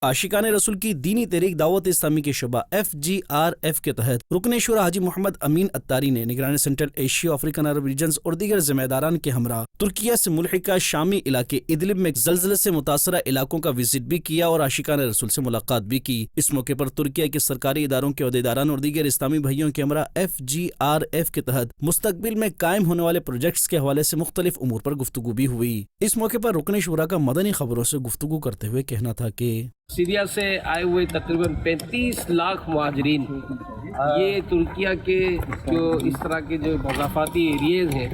आशिकान रसूल की दीनी तहरीक दावत इस्लामी के शुबा FGRF के तहत रुकन शुरा हाजी मोहम्मद अमीन अत्तारी ने निगरान सेंट्रल एशिया अफ्रीकन अरब रीजन्स और दीगर जिम्मेदारान के हमरा तुर्किया से मुल्हिका शामी इलाके इदलिब में जलजले से मुतासरा इलाकों का विजिट भी किया और आशिकान रसूल से मुलाकात भी की। इस मौके पर तुर्किया के सरकारी इदारों के अहदेदारान और दीगर इस्लामी भाइयों के हमरा FGRF के तहत मुस्तकबिल में कायम होने वाले प्रोजेक्ट्स के हवाले से मुख्तलिफ उमूर पर गुफ्तगू भी हुई। इस मौके पर रुकन शुरा का मदनी खबरों से गुफ्तगू करते हुए कहना था कि सीरिया से आए हुए तकरीबन 35 लाख मुहाजिरीन ये तुर्किया के जो इस तरह के जो मज़ाफ़ाती एरियाज़ हैं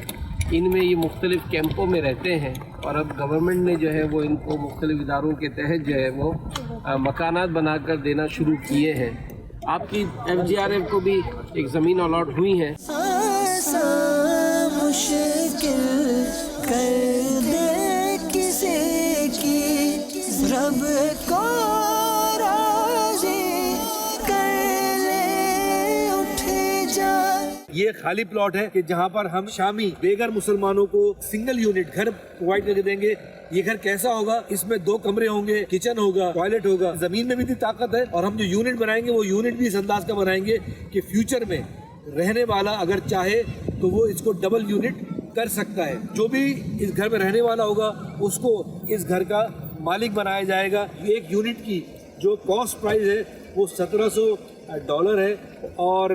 इनमें ये मुख्तलिफ़ कैंपों में रहते हैं और अब गवर्नमेंट ने जो है वो इनको मुख्तलिफ़ इदारों के तहत जो है वो मकानात बनाकर देना शुरू किए हैं। आपकी FGRF को भी एक ज़मीन अलॉट हुई है। ये खाली प्लॉट है कि जहाँ पर हम शामी बेघर मुसलमानों को सिंगल यूनिट घर प्रोवाइड करके देंगे। ये घर कैसा होगा, इसमें 2 कमरे होंगे, किचन होगा, टॉयलेट होगा। जमीन में भी इतनी ताकत है और हम जो यूनिट बनाएंगे वो यूनिट भी इस अंदाज का बनाएंगे कि फ्यूचर में रहने वाला अगर चाहे तो वो इसको डबल यूनिट कर सकता है। जो भी इस घर में रहने वाला होगा उसको इस घर का मालिक बनाया जाएगा। एक यूनिट की जो कॉस्ट प्राइस है वो $1700 है और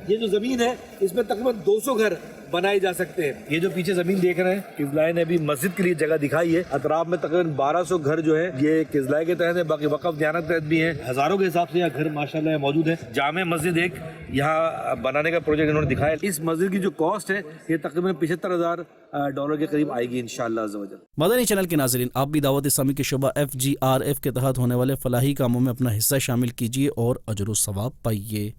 ये जो ज़मीन है इसमें तकरीबन 200 घर बनाए जा सकते हैं। ये जो पीछे ज़मीन देख रहे हैं किजलाई ने अभी मस्जिद के लिए जगह दिखाई है। अतराफ में तकरीबन 1200 घर जो है ये किजलाई के तहत है, बाकी वक़फ़ दियानत के तहत भी है। हज़ारों के हिसाब से यहाँ घर माशाल्लाह मौजूद है। जामे मस्जिद एक यहाँ बनाने का प्रोजेक्ट इन्होंने दिखाया। इस मस्जिद की जो कॉस्ट है ये तकरीबन $75,000 के करीब आएगी इंशाअल्लाह अज़्ज़ व जल। मदनी चैनल के नाज़रीन, आप भी दावत इस्लामी के शुबा FGRF के तहत होने वाले फलाही कामों में अपना हिस्सा शामिल कीजिए और अजर व सवाब पाइए।